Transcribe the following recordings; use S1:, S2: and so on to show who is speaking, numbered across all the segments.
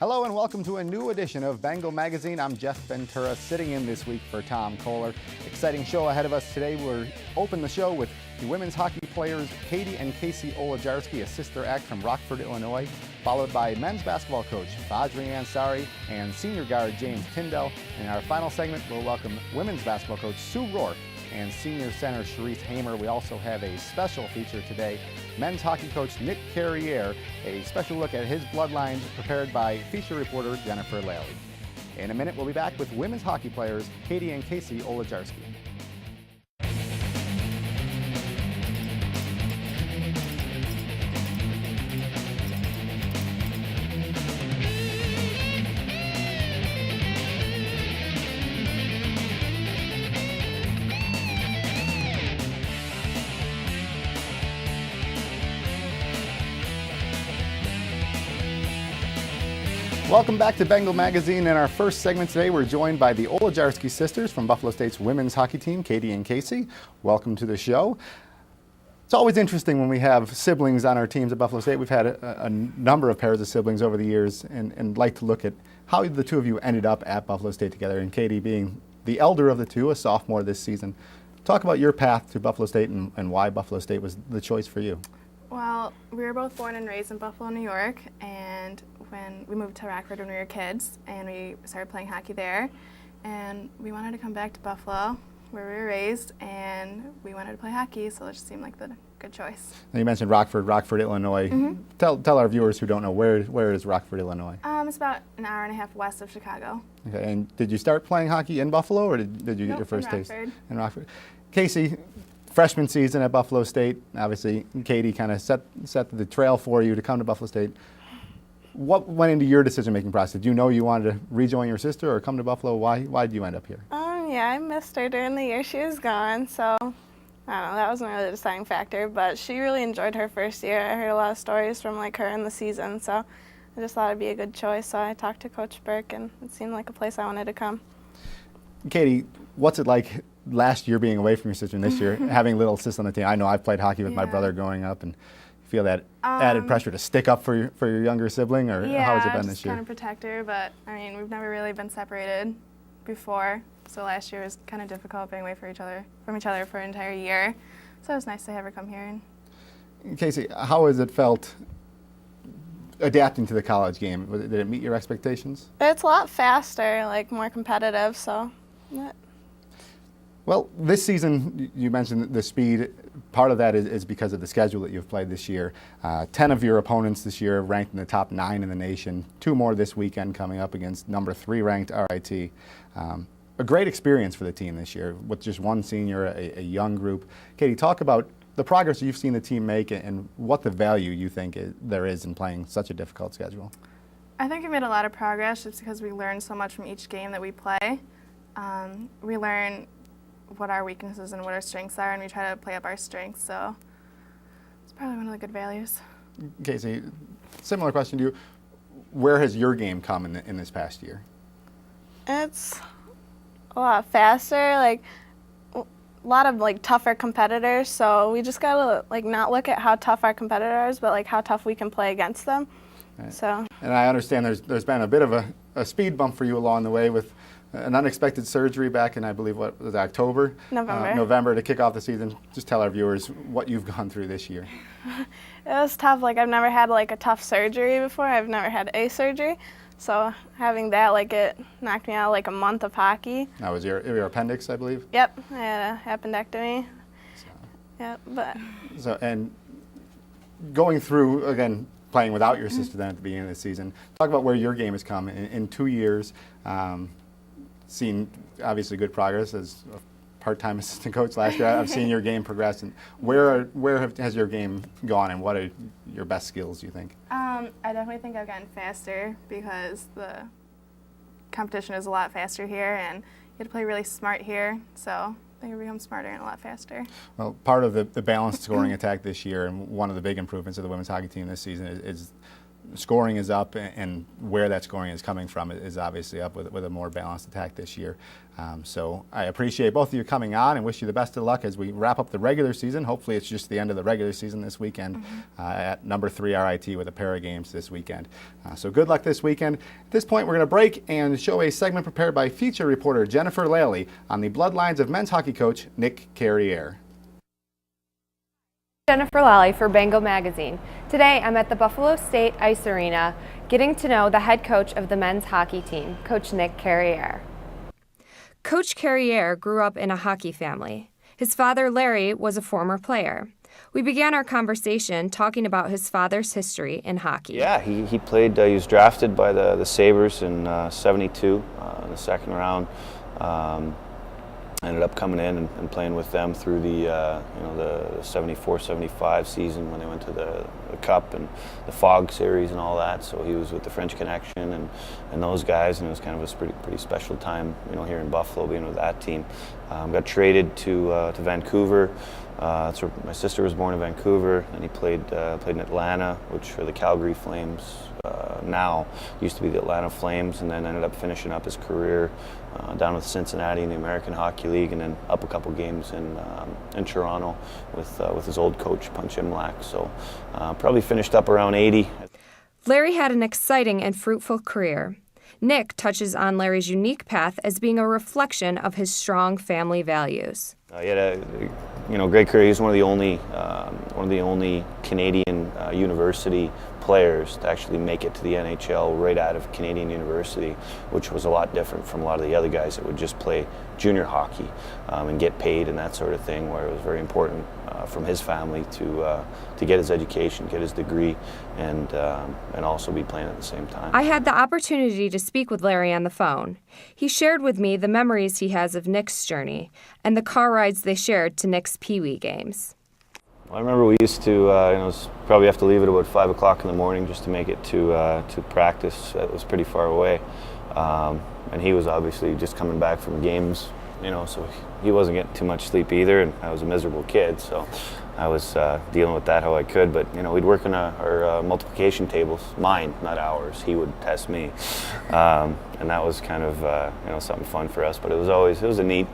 S1: Hello and welcome to a new edition of Bengal Magazine. I'm Jeff Ventura, sitting in this week for Tom Kohler. Exciting show ahead of us today. We'll open the show with the women's hockey players Katie and Kacie Olejarski, a sister act from Rockford, Illinois, followed by men's basketball coach Fajri Ansari and senior guard James Tyndal. In our final segment, we'll welcome women's basketball coach Sue Roarke and senior center Shareese Hamer. We also have a special feature today, men's hockey coach Nick Carriere, a special look at his bloodline prepared by feature reporter Jennifer Lalley. In a minute, we'll be back with women's hockey players Katie and Kacie Olejarski. Welcome back to Bengal Magazine. In our first segment today, we're joined by the Olejarski sisters from Buffalo State's women's hockey team, Katie and Kacie. Welcome to the show. It's always interesting when we have siblings on our teams at Buffalo State. We've had a number of pairs of siblings over the years and like to look at how the two of you ended up at Buffalo State together, and Katie being the elder of the two, a sophomore this season. Talk about your path to Buffalo State and why Buffalo State was the choice for you.
S2: Well, we were both born and raised in Buffalo, New York, and when we moved to Rockford when we were kids, and we started playing hockey there, and we wanted to come back to Buffalo, where we were raised, and we wanted to play hockey, so it just seemed like the good choice.
S1: Now you mentioned Rockford, Illinois. Mm-hmm. Tell our viewers who don't know, where is Rockford, Illinois?
S2: It's about an hour and a half west of Chicago.
S1: Okay, and did you start playing hockey in Buffalo, or did you get your first taste? In Rockford. Kacie, freshman season at Buffalo State, obviously Katie kind of set the trail for you to come to Buffalo State. What went into your decision-making process? Did you know you wanted to rejoin your sister or come to Buffalo? Why did you end up here?
S3: Yeah, I missed her during the year she was gone, so I don't know, that wasn't really the deciding factor, but she really enjoyed her first year. I heard a lot of stories from her in the season, so I just thought it'd be a good choice. So I talked to Coach Burke, and it seemed like a place I wanted to come.
S1: Katie, what's it like last year being away from your sister and this year having a little sister on the team? I know I've played hockey with my brother growing up, and feel that added pressure to stick up for your younger sibling, or how has it been this year?
S2: Yeah, kind of protect her, but I mean, we've never really been separated before, so last year was kind of difficult being away from each other for an entire year. So it was nice to have her come here.
S1: Kacie, how has it felt adapting to the college game? Did it meet your expectations?
S3: It's a lot faster, more competitive, so. Yeah.
S1: Well, this season, you mentioned the speed. Part of that is because of the schedule that you've played this year. 10 of your opponents this year ranked in the top 9 in the nation. 2 more this weekend coming up against number 3 ranked RIT. A great experience for the team this year with just one senior, a young group. Katie, talk about the progress you've seen the team make and what the value you think there is in playing such a difficult schedule.
S2: I think we made a lot of progress just because we learned so much from each game that we play. We learn what our weaknesses and what our strengths are, and we try to play up our strengths, so it's probably one of the good values.
S1: Kacie, similar question to you. Where has your game come in this past year?
S3: It's a lot faster, a lot of tougher competitors, so we just gotta not look at how tough our competitors, but how tough we can play against them.
S1: Right.
S3: So.
S1: And I understand there's been a bit of a speed bump for you along the way with an unexpected surgery back in, I believe, what was it, October? November to kick off the season. Just tell our viewers what you've gone through this year.
S3: It was tough. I've never had a tough surgery before. I've never had a surgery. So having that, it knocked me out a month of hockey.
S1: That was your appendix, I believe?
S3: Yep, I had an appendectomy. Yep, but.
S1: So, and going through, again, playing without your sister then at the beginning of the season, talk about where your game has come in 2 years. Seen obviously good progress as a part-time assistant coach last year. I've seen your game progress. And where has your game gone, and what are your best skills, do you think?
S2: I definitely think I've gotten faster because the competition is a lot faster here, and you have to play really smart here. So I think I've become smarter and a lot faster.
S1: Well, part of the balanced scoring attack this year, and one of the big improvements of the women's hockey team this season is scoring is up, and where that scoring is coming from is obviously up with a more balanced attack this year. So I appreciate both of you coming on and wish you the best of luck as we wrap up the regular season. Hopefully it's just the end of the regular season this weekend at number 3 RIT with a pair of games this weekend. So good luck this weekend. At this point, we're going to break and show a segment prepared by feature reporter Jennifer Lalley on the bloodlines of men's hockey coach Nick Carriere.
S4: Jennifer Lalley for Bengal magazine. Today I'm at the Buffalo State Ice Arena getting to know the head coach of the men's hockey team, Coach Nick Carriere. Coach Carriere grew up in a hockey family. His father, Larry, was a former player. We began our conversation talking about his father's history in hockey.
S5: Yeah, he played, he was drafted by the Sabres in '72 in the second round. Ended up coming in and playing with them through the 74-75 season when they went to the Cup and the Fog series and all that. So he was with the French Connection and those guys, and it was kind of a pretty special time, here in Buffalo, being with that team. Got traded to Vancouver. That's where my sister was born in Vancouver, and he played in Atlanta, which are the Calgary Flames. Now used to be the Atlanta Flames, and then ended up finishing up his career down with Cincinnati in the American Hockey League, and then up a couple games in Toronto with his old coach Punch Imlach. So probably finished up around 80.
S4: Larry had an exciting and fruitful career. Nick touches on Larry's unique path as being a reflection of his strong family values.
S5: He had a great career. He was one of the only Canadian university players to actually make it to the NHL right out of Canadian University, which was a lot different from a lot of the other guys that would just play junior hockey and get paid and that sort of thing, where it was very important from his family to get his education, get his degree, and also be playing at the same time.
S4: I had the opportunity to speak with Larry on the phone. He shared with me the memories he has of Nick's journey and the car rides they shared to Nick's Pee Wee games.
S5: I remember we used to, probably have to leave at about 5 o'clock in the morning just to make it to practice. It was pretty far away, and he was obviously just coming back from games, so he wasn't getting too much sleep either, and I was a miserable kid, so I was dealing with that how I could. But we'd work on our multiplication tables, mine, not ours. He would test me, and that was kind of something fun for us. But it was a neat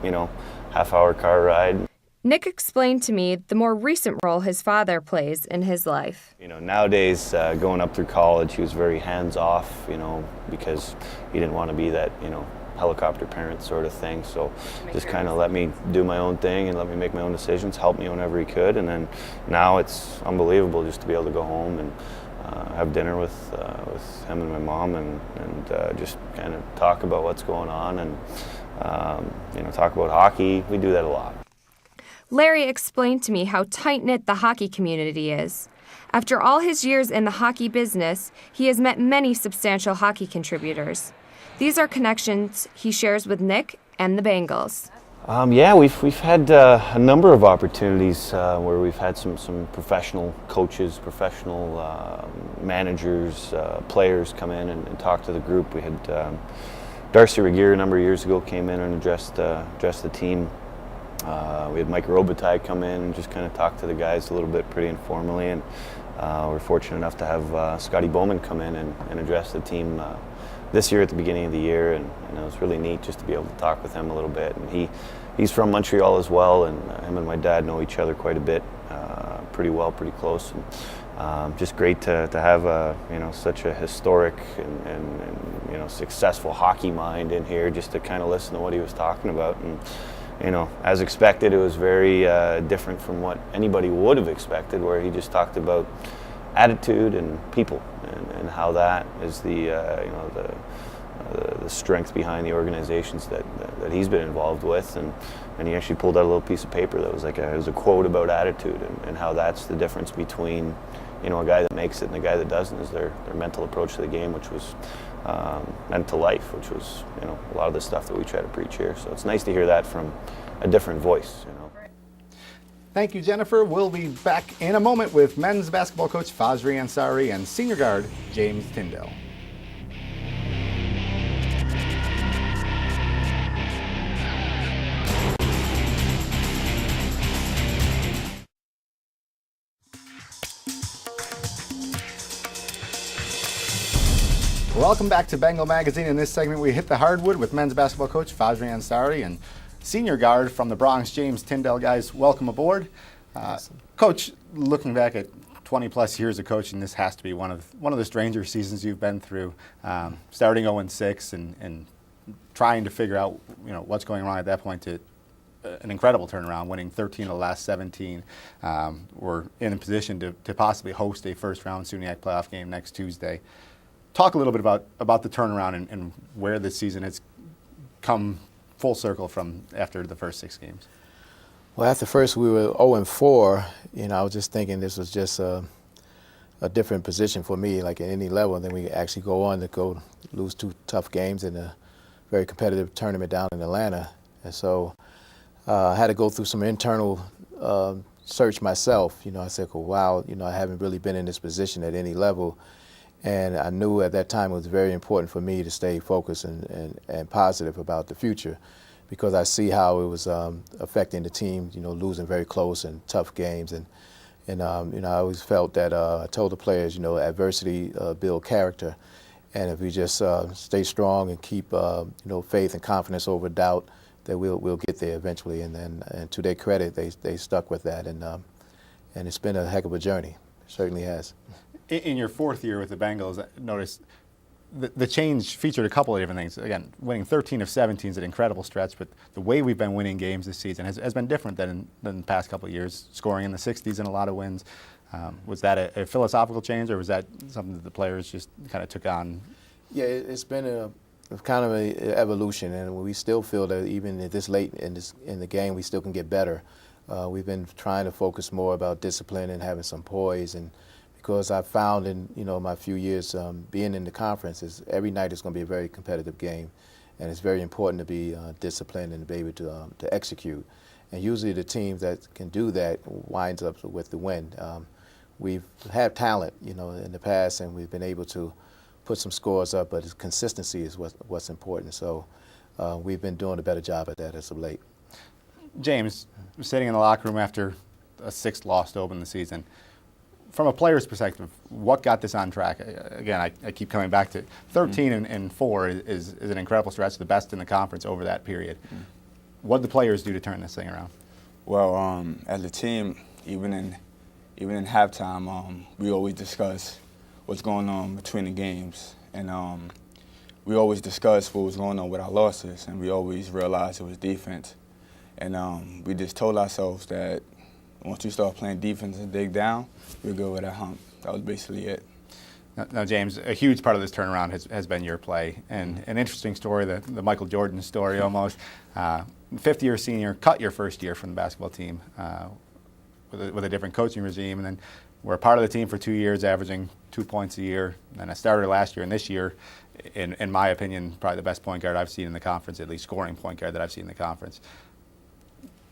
S5: half-hour car ride.
S4: Nick explained to me the more recent role his father plays in his life.
S5: Nowadays, going up through college, he was very hands-off, because he didn't want to be that, helicopter parent sort of thing. So just kind of let me do my own thing and let me make my own decisions, help me whenever he could. And then now it's unbelievable just to be able to go home and have dinner with him and my mom and just kind of talk about what's going on and, talk about hockey. We do that a lot.
S4: Larry explained to me how tight-knit the hockey community is. After all his years in the hockey business, he has met many substantial hockey contributors. These are connections he shares with Nick and the Bengals.
S5: We've had a number of opportunities where we've had some professional coaches, professional managers, players come in and talk to the group. We had Darcy Regier a number of years ago came in and addressed the team. We had Mike Robitaille come in and just kind of talk to the guys a little bit pretty informally, and we're fortunate enough to have Scotty Bowman come in and address the team this year at the beginning of the year, and it was really neat just to be able to talk with him a little bit. And he's from Montreal as well, and him and my dad know each other quite a bit, pretty well, pretty close. And just great to have such a historic and successful hockey mind in here just to kind of listen to what he was talking about. And as expected, it was very different from what anybody would have expected, where he just talked about attitude and people and how that is the strength behind the organizations that he's been involved with. And he actually pulled out a little piece of paper that was it was a quote about attitude and how that's the difference between a guy that makes it and a guy that doesn't, is their mental approach to the game, which was and to life, which was a lot of the stuff that we try to preach here. So it's nice to hear that from a different voice.
S1: Thank you, Jennifer. We'll be back in a moment with men's basketball coach Fajri Ansari and senior guard James Tyndal. Welcome back to Bengal Magazine. In this segment, we hit the hardwood with men's basketball coach Fajri Ansari and senior guard from the Bronx, James Tyndal. Guys, welcome aboard. Coach, looking back at 20-plus years of coaching, this has to be one of the stranger seasons you've been through. Starting 0-6 and trying to figure out what's going wrong at that point to an incredible turnaround, winning 13 of the last 17. We're in a position to possibly host a first-round SUNYAC playoff game next Tuesday. Talk a little bit about the turnaround and where this season has come full circle from after the first 6 games.
S6: Well, after first we were 0-4, I was just thinking this was just a different position for me, like at any level, and then we actually go on to lose 2 tough games in a very competitive tournament down in Atlanta. And so I had to go through some internal search myself. I said, well, wow, I haven't really been in this position at any level. And I knew at that time it was very important for me to stay focused and positive about the future, because I see how it was affecting the team, losing very close and tough games. And I always felt that I told the players, adversity builds character. And if we just stay strong and keep, faith and confidence over doubt, that we'll get there eventually. And to their credit, they stuck with that. And it's been a heck of a journey. It certainly has.
S1: In your 4th year with the Bengals, I noticed the change featured a couple of different things. Again, winning 13 of 17 is an incredible stretch, but the way we've been winning games this season has been different than the past couple of years, scoring in the 60s in a lot of wins. Was that a philosophical change, or was that something that the players just kind of took on?
S6: Yeah, it's been a kind of an evolution, and we still feel that even at this late in the game, we still can get better. We've been trying to focus more about discipline and having some poise, and because I've found in my few years being in the conference, is every night is going to be a very competitive game, and it's very important to be disciplined and be able to execute. And usually the teams that can do that winds up with the win. We've had talent, in the past, and we've been able to put some scores up, but consistency is what's important. So we've been doing a better job at that as of late.
S1: James, sitting in the locker room after a 6th loss to open the season, from a player's perspective, what got this on track? Again, I keep coming back to 13 and 4 is an incredible stretch, the best in the conference over that period. What did the players do to turn this thing around?
S7: Well, as a team, even in halftime, we always discuss what's going on between the games, and we always discuss what was going on with our losses, and we always realized it was defense. And we just told ourselves that once we start playing defense and dig down, we're good with that hump. That was basically it.
S1: Now, James, a huge part of this turnaround has been your play. And an interesting story, the Michael Jordan story almost. 5th-year senior, cut your first year from the basketball team with a different coaching regime. And then were a part of the team for 2 years, averaging 2 points a year. And I started last year, and this year, in my opinion, probably the best point guard I've seen in the conference, at least scoring point guard that I've seen in the conference.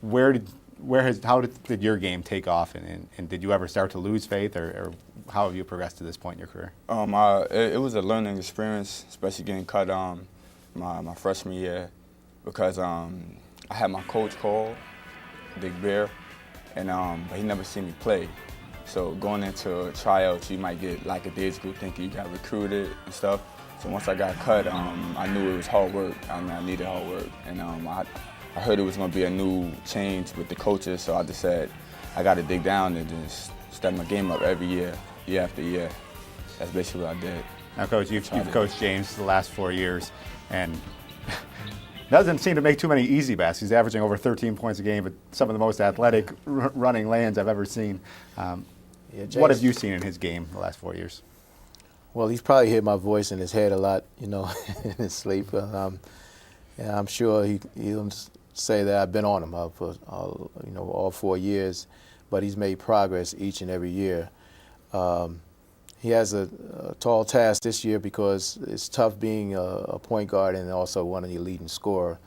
S1: How did your game take off, and did you ever start to lose faith, or how have you progressed to this point in your career?
S7: It was a learning experience, especially getting cut my freshman year, because I had my coach call, Dick Bear, and but he never seen me play. So going into tryouts, you might get like a day school thinking you got recruited and stuff. So once I got cut, I knew it was hard work. I needed hard work, and I heard it was going to be a new change with the coaches, so I just said I got to dig down and just step my game up every year, year after year. That's basically what I did.
S1: Now, Coach, you've coached James the last 4 years, and doesn't seem to make too many easy baskets. He's averaging over 13 points a game, but some of the most athletic running lanes I've ever seen. What have you seen in his game the last 4 years?
S6: Well, he's probably heard my voice in his head a lot, in his sleep. I'm sure he'll say that I've been on him for all 4 years, but he's made progress each and every year. He has a tall task this year because it's tough being a point guard and also one of your leading scorer,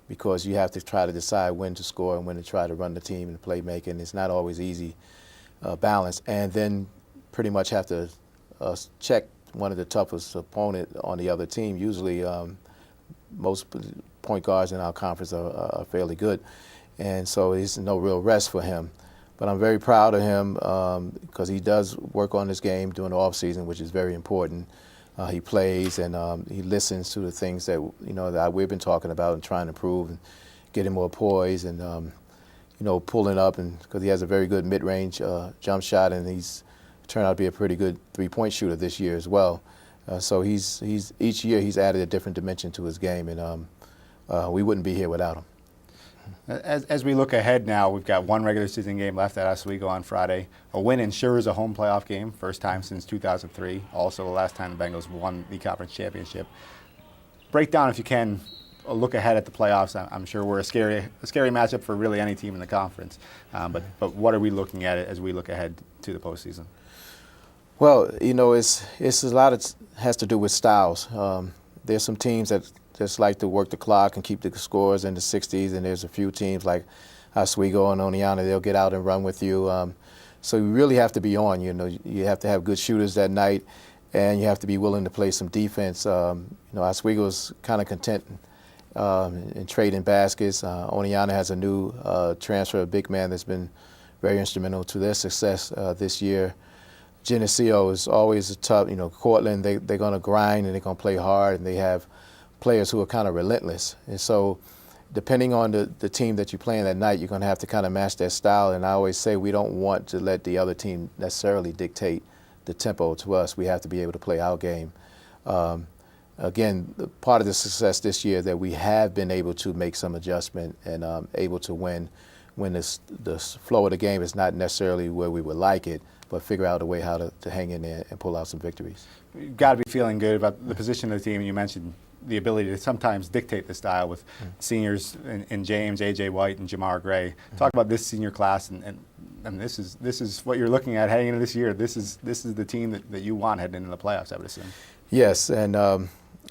S6: because you have to try to decide when to score and when to try to run the team and playmaking. It's not always easy balance, and then pretty much have to check one of the toughest opponent on the other team. Usually most point guards in our conference are fairly good, and so it's no real rest for him. But I'm very proud of him because he does work on his game during the off season, which is very important. He plays and he listens to the things that that we've been talking about and trying to improve and getting more poise and pulling up, and because he has a very good mid-range jump shot, and he's turned out to be a pretty good three-point shooter this year as well. So he's each year he's added a different dimension to his game, and we wouldn't be here without him.
S1: As we look ahead now, we've got one regular season game left at Oswego on Friday. A win ensures a home playoff game, first time since 2003. Also the last time the Bengals won the conference championship. Break down, if you can, a look ahead at the playoffs. I'm sure we're a scary matchup for really any team in the conference. But what are we looking at as we look ahead to the postseason?
S6: Well, it's a lot of has to do with styles. There's some teams that just like to work the clock and keep the scores in the 60s, and there's a few teams like Oswego and Oneonta, they'll get out and run with you. So you really have to be on. You have to have good shooters that night, and you have to be willing to play some defense. Oswego's kind of content in trading baskets. Oneonta has a new transfer, a big man that's been very instrumental to their success this year. Geneseo is always a tough, Cortland, they're going to grind and they're going to play hard, and they have players who are kind of relentless. And so depending on the team that you're playing that night, you're going to have to kind of match their style. And I always say we don't want to let the other team necessarily dictate the tempo to us. We have to be able to play our game. Again, part of the success this year that we have been able to make some adjustment and able to win when the flow of the game is not necessarily where we would like it, but figure out a way how to hang in there and pull out some victories.
S1: You've got to be feeling good about the position of the team. You mentioned the ability to sometimes dictate the style with seniors in James, A.J. White, and Jamar Gray. Talk about this senior class, and this is what you're looking at heading into this year. This is the team that you want heading into the playoffs, I would assume.
S6: Yes, and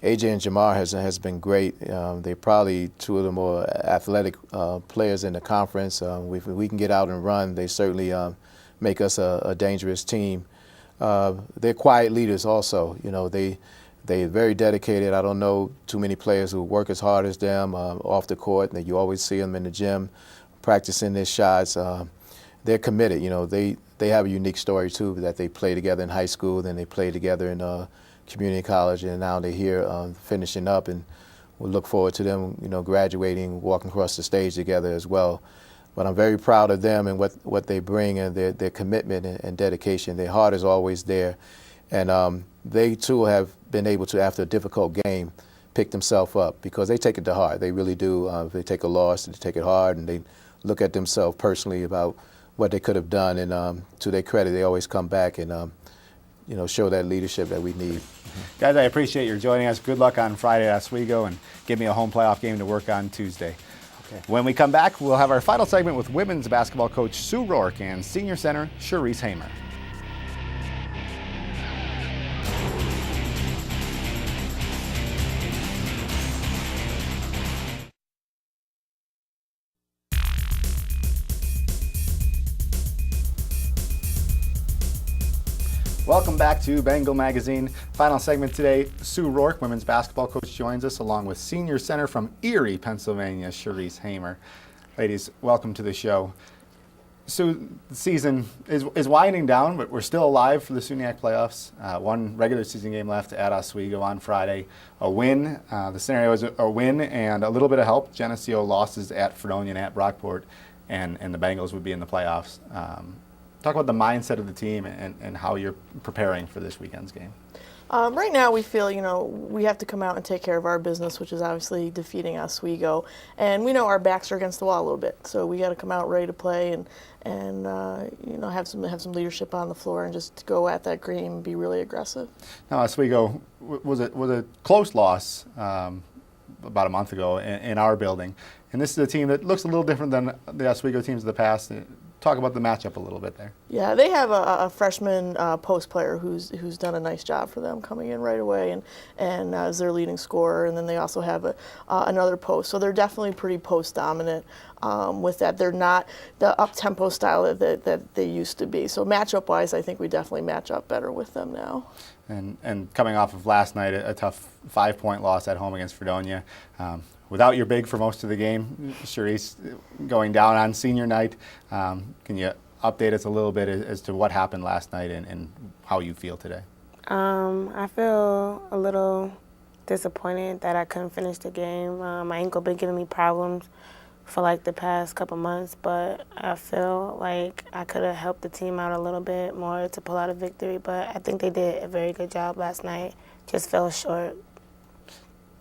S6: A.J. and Jamar has been great. They're probably two of the more athletic players in the conference. If we can get out and run, they certainly make us a dangerous team. They're quiet leaders also. They're very dedicated. I don't know too many players who work as hard as them off the court. You always see them in the gym practicing their shots. They're committed. They have a unique story too, that they play together in high school, then they play together in community college, and now they're here finishing up, and we'll look forward to them, graduating, walking across the stage together as well. But I'm very proud of them and what they bring, and their commitment and dedication. Their heart is always there. And they, too, have been able to, after a difficult game, pick themselves up because they take it to heart. They really do. If they take a loss, they take it hard, and they look at themselves personally about what they could have done. And to their credit, they always come back and, show that leadership that we need.
S1: Guys, I appreciate your joining us. Good luck on Friday at Oswego, and give me a home playoff game to work on Tuesday. Okay. When we come back, we'll have our final segment with women's basketball coach Sue Roarke and senior center Shareese Hamer. Welcome back to Bengal Magazine. Final segment today, Sue Roarke, women's basketball coach, joins us along with senior center from Erie, Pennsylvania, Shareese Hamer. Ladies, welcome to the show. Sue, the season is winding down, but we're still alive for the SUNYAC playoffs. One regular season game left at Oswego on Friday. A win, the scenario is a win and a little bit of help. Geneseo losses at Fredonia and at Brockport, and the Bengals would be in the playoffs. Talk about the mindset of the team and how you're preparing for this weekend's game.
S8: Right now we feel, we have to come out and take care of our business, which is obviously defeating Oswego. And we know our backs are against the wall a little bit, so we got to come out ready to play and have some leadership on the floor and just go at that game and be really aggressive.
S1: Now, Oswego was a close loss about a month ago in our building. And this is a team that looks a little different than the Oswego teams of the past. Talk about the matchup a little bit there.
S8: Yeah, they have a freshman post player who's done a nice job for them coming in right away and as their leading scorer, and then they also have another post. So they're definitely pretty post dominant with that. They're not the up-tempo style that they used to be. So matchup-wise, I think we definitely match up better with them now.
S1: And coming off of last night, a tough 5-point loss at home against Fredonia. Without your big for most of the game, Shareese going down on senior night. Can you update us a little bit as to what happened last night and how you feel today?
S9: I feel a little disappointed that I couldn't finish the game. My ankle been giving me problems for like the past couple months, but I feel like I could have helped the team out a little bit more to pull out a victory, but I think they did a very good job last night. Just fell short.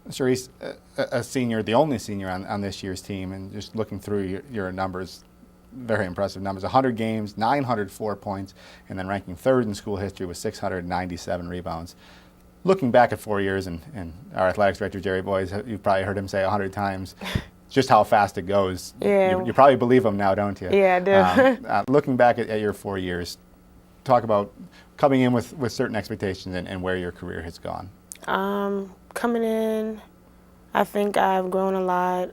S1: Shareese, a senior, the only senior on this year's team, and just looking through your numbers, very impressive numbers. 100 games, 904 points, and then ranking third in school history with 697 rebounds. Looking back at 4 years, and our athletics director, Jerry Boys, you've probably heard him say 100 times just how fast it goes.
S9: Yeah.
S1: You probably believe him now, don't you?
S9: Yeah, I do.
S1: Looking back at your 4 years, talk about coming in with certain expectations and where your career has gone.
S9: Coming in, I think I've grown a lot.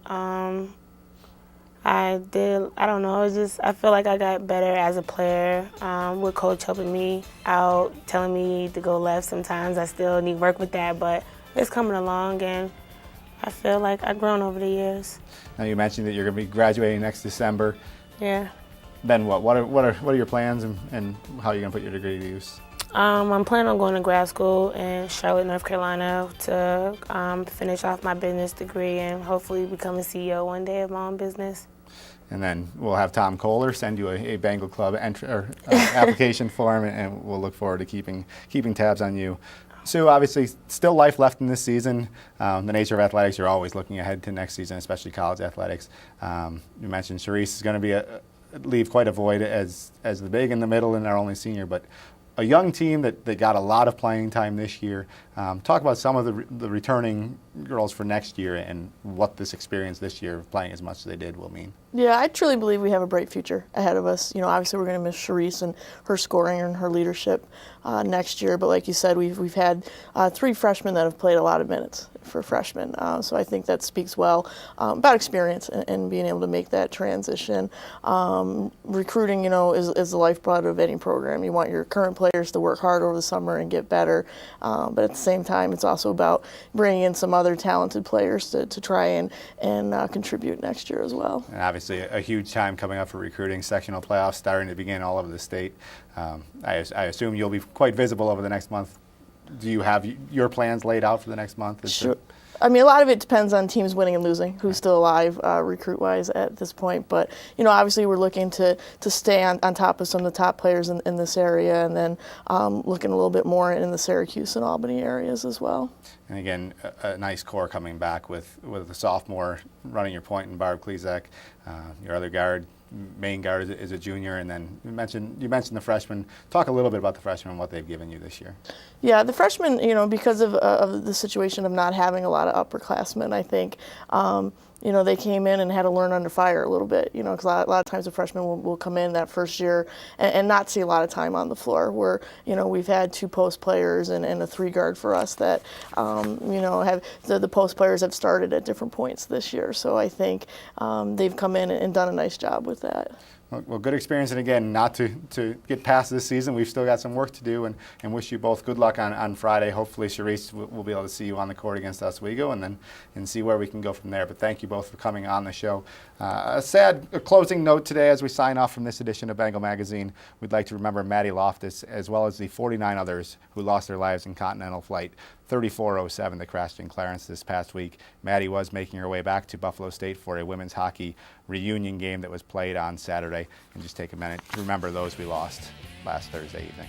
S9: I don't know, I feel like I got better as a player with Coach helping me out, telling me to go left sometimes. I still need work with that, but it's coming along, and I feel like I've grown over the years.
S1: Now you mentioned that you're going to be graduating next December.
S9: Yeah.
S1: Then what? What are your plans, and how are you going to put your degree to use?
S9: I'm planning on going to grad school in Charlotte, North Carolina to finish off my business degree and hopefully become a CEO one day of my own business.
S1: And then we'll have Tom Kohler send you a Bengal Club application form, and we'll look forward to keeping tabs on you. Sue, obviously, still life left in this season. The nature of athletics, you're always looking ahead to next season, especially college athletics. You mentioned Shareese is going to be leave quite a void as the big in the middle and our only senior, but a young team that got a lot of playing time this year. Talk about some of the returning girls for next year and what this experience this year of playing as much as they did will mean.
S8: Yeah, I truly believe we have a bright future ahead of us. You know, obviously we're going to miss Shareese and her scoring and her leadership next year. But like you said, we've had 3 freshmen that have played a lot of minutes for freshmen. So I think that speaks well about experience and being able to make that transition. Recruiting, you know, is the lifeblood of any program. You want your current players to work hard over the summer and get better. But at the same time, it's also about bringing in some other talented players to try and contribute next year as well.
S1: And obviously a huge time coming up for recruiting, sectional playoffs starting to begin all over the state. I assume you'll be quite visible over the next month. Do you have your plans laid out for the next month?
S8: Sure. I mean, a lot of it depends on teams winning and losing, who's still alive recruit-wise at this point. But, you know, obviously we're looking to stay on top of some of the top players in this area, and then looking a little bit more in the Syracuse and Albany areas as well.
S1: And again, a nice core coming back with the sophomore running your point in Barb Klezak. Your other guard, main guard, is a junior, and then you mentioned the freshmen. Talk a little bit about the freshmen and what they've given you this year.
S8: Yeah, the freshmen, you know, because of the situation of not having a lot of upperclassmen, I think, you know, they came in and had to learn under fire a little bit, you know, because a lot of times the freshmen will come in that first year and not see a lot of time on the floor, where, you know, we've had 2 post players and a 3 guard for us that, you know, have the post players have started at different points this year. So I think they've come in and done a nice job with that.
S1: Well, good experience, and again, not to get past this season. We've still got some work to do, and wish you both good luck on Friday. Hopefully, Shareese will be able to see you on the court against Oswego, and see where we can go from there. But thank you both for coming on the show. A closing note today as we sign off from this edition of Bengal Magazine. We'd like to remember Maddie Loftus, as well as the 49 others who lost their lives in Continental Flight 3407 that crashed in Clarence this past week. Maddie was making her way back to Buffalo State for a women's hockey reunion game that was played on Saturday. And just take a minute to remember those we lost last Thursday evening.